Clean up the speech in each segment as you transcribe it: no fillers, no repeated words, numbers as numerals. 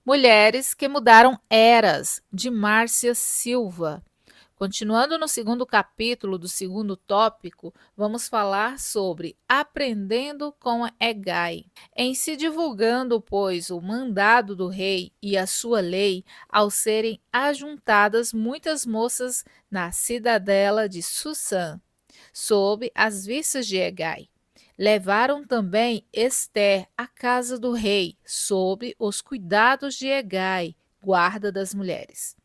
Mulheres que mudaram eras, de Márcia Silva. Continuando no segundo capítulo do segundo tópico, vamos falar sobre aprendendo com Hegai. Em se divulgando, pois, o mandado do rei e a sua lei, ao serem ajuntadas muitas moças na cidadela de Sussã, sob as vistas de Hegai. Levaram também Ester à casa do rei, sob os cuidados de Hegai, guarda das mulheres.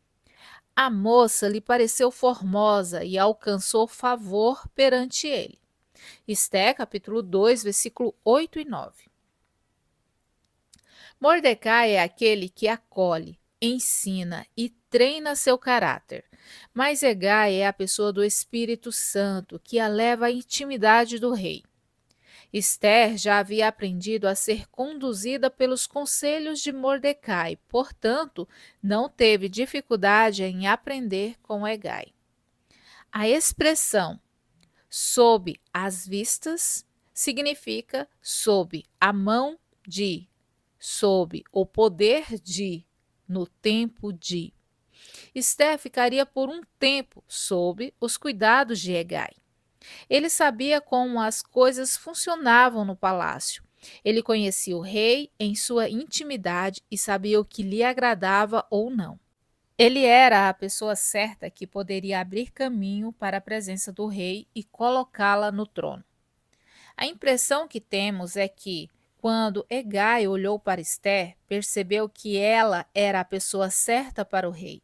A moça lhe pareceu formosa e alcançou favor perante ele. Esté, capítulo 2, versículo 8 e 9. Mordecai é aquele que acolhe, ensina e treina seu caráter. Mas Hegai é a pessoa do Espírito Santo que a leva à intimidade do rei. Esther já havia aprendido a ser conduzida pelos conselhos de Mordecai, portanto, não teve dificuldade em aprender com Hegai. A expressão sob as vistas significa sob a mão de, sob o poder de, no tempo de. Esther ficaria por um tempo sob os cuidados de Hegai. Ele sabia como as coisas funcionavam no palácio. Ele conhecia o rei em sua intimidade e sabia o que lhe agradava ou não. Ele era a pessoa certa que poderia abrir caminho para a presença do rei e colocá-la no trono. A impressão que temos é que, quando Hegai olhou para Esther, percebeu que ela era a pessoa certa para o rei.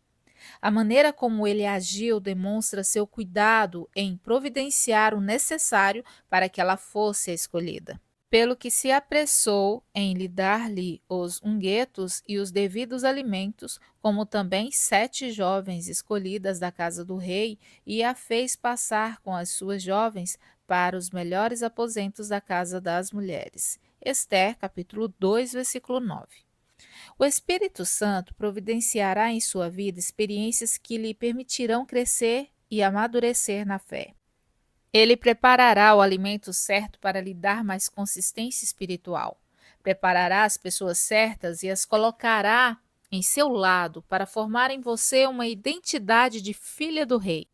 A maneira como ele agiu demonstra seu cuidado em providenciar o necessário para que ela fosse a escolhida. Pelo que se apressou em lhe dar-lhe os unguetos e os devidos alimentos, como também 7 jovens escolhidas da casa do rei, e a fez passar com as suas jovens para os melhores aposentos da casa das mulheres. Esther, capítulo 2, versículo 9. O Espírito Santo providenciará em sua vida experiências que lhe permitirão crescer e amadurecer na fé. Ele preparará o alimento certo para lhe dar mais consistência espiritual. Preparará as pessoas certas e as colocará em seu lado para formar em você uma identidade de filha do rei.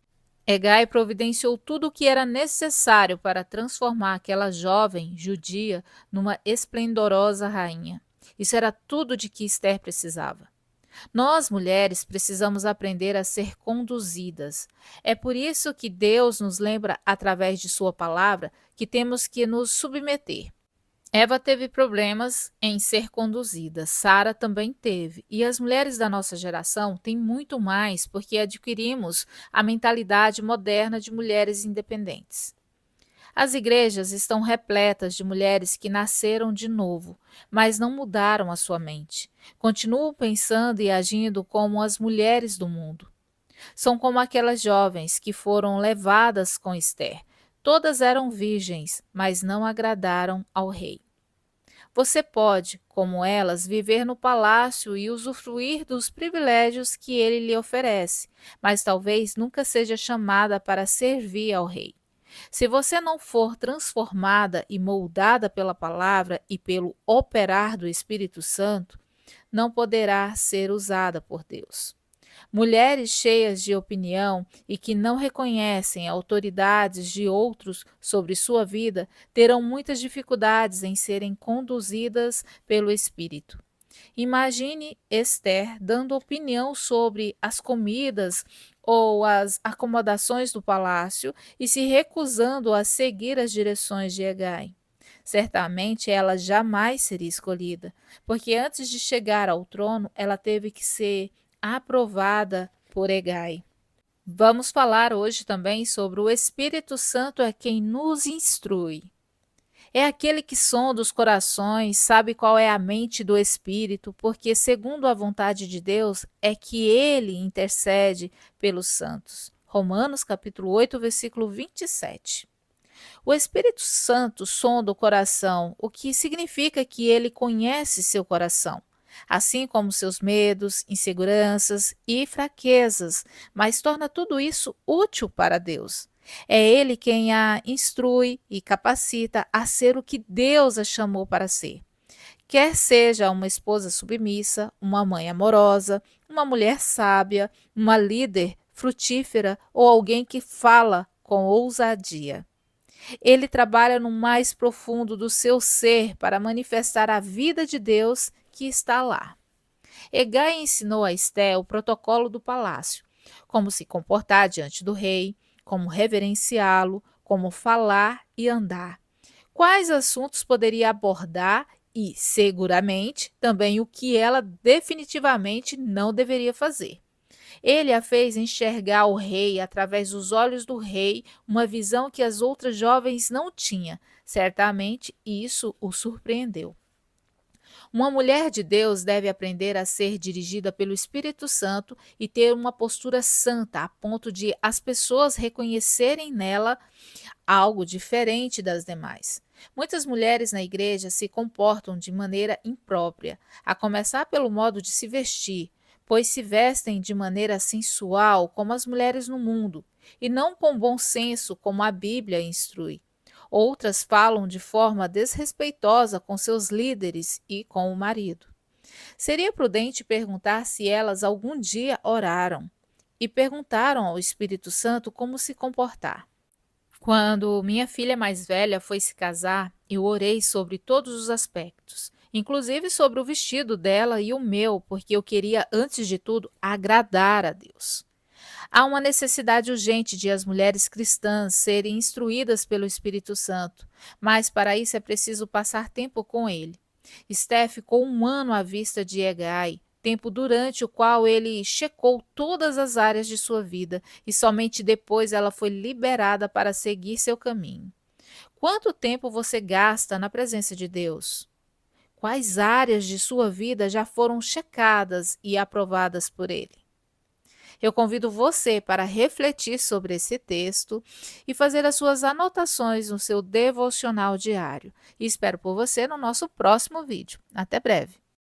Hegai providenciou tudo o que era necessário para transformar aquela jovem judia numa esplendorosa rainha. Isso era tudo de que Esther precisava. Nós, mulheres, precisamos aprender a ser conduzidas. É por isso que Deus nos lembra, através de sua palavra, que temos que nos submeter. Eva teve problemas em ser conduzida, Sara também teve, e as mulheres da nossa geração têm muito mais porque adquirimos a mentalidade moderna de mulheres independentes. As igrejas estão repletas de mulheres que nasceram de novo, mas não mudaram a sua mente. Continuam pensando e agindo como as mulheres do mundo. São como aquelas jovens que foram levadas com Esther. Todas eram virgens, mas não agradaram ao rei. Você pode, como elas, viver no palácio e usufruir dos privilégios que ele lhe oferece, mas talvez nunca seja chamada para servir ao rei. Se você não for transformada e moldada pela palavra e pelo operar do Espírito Santo, não poderá ser usada por Deus. Mulheres cheias de opinião e que não reconhecem autoridades de outros sobre sua vida terão muitas dificuldades em serem conduzidas pelo Espírito. Imagine Esther dando opinião sobre as comidas ou as acomodações do palácio e se recusando a seguir as direções de Hegai. Certamente ela jamais seria escolhida, porque antes de chegar ao trono, ela teve que ser aprovada por Hegai. Vamos falar hoje também sobre o Espírito Santo é quem nos instrui. É aquele que sonda os corações, sabe qual é a mente do Espírito, porque segundo a vontade de Deus é que ele intercede pelos santos. Romanos capítulo 8, versículo 27. O Espírito Santo sonda o coração, o que significa que ele conhece seu coração, assim como seus medos, inseguranças e fraquezas, mas torna tudo isso útil para Deus. É Ele quem a instrui e capacita a ser o que Deus a chamou para ser. Quer seja uma esposa submissa, uma mãe amorosa, uma mulher sábia, uma líder frutífera ou alguém que fala com ousadia. Ele trabalha no mais profundo do seu ser para manifestar a vida de Deus que está lá. Hegai ensinou a Esté o protocolo do palácio, como se comportar diante do rei, como reverenciá-lo, como falar e andar, quais assuntos poderia abordar e, seguramente, também o que ela definitivamente não deveria fazer. Ele a fez enxergar o rei através dos olhos do rei, uma visão que as outras jovens não tinham. Certamente isso o surpreendeu. Uma mulher de Deus deve aprender a ser dirigida pelo Espírito Santo e ter uma postura santa, a ponto de as pessoas reconhecerem nela algo diferente das demais. Muitas mulheres na igreja se comportam de maneira imprópria, a começar pelo modo de se vestir, pois se vestem de maneira sensual como as mulheres no mundo, e não com bom senso como a Bíblia instrui. Outras falam de forma desrespeitosa com seus líderes e com o marido. Seria prudente perguntar se elas algum dia oraram e perguntaram ao Espírito Santo como se comportar. Quando minha filha mais velha foi se casar, eu orei sobre todos os aspectos, inclusive sobre o vestido dela e o meu, porque eu queria, antes de tudo, agradar a Deus. Há uma necessidade urgente de as mulheres cristãs serem instruídas pelo Espírito Santo, mas para isso é preciso passar tempo com ele. Esté ficou 1 ano à vista de Hegai, tempo durante o qual ele checou todas as áreas de sua vida e somente depois ela foi liberada para seguir seu caminho. Quanto tempo você gasta na presença de Deus? Quais áreas de sua vida já foram checadas e aprovadas por ele? Eu convido você para refletir sobre esse texto e fazer as suas anotações no seu devocional diário. E espero por você no nosso próximo vídeo. Até breve!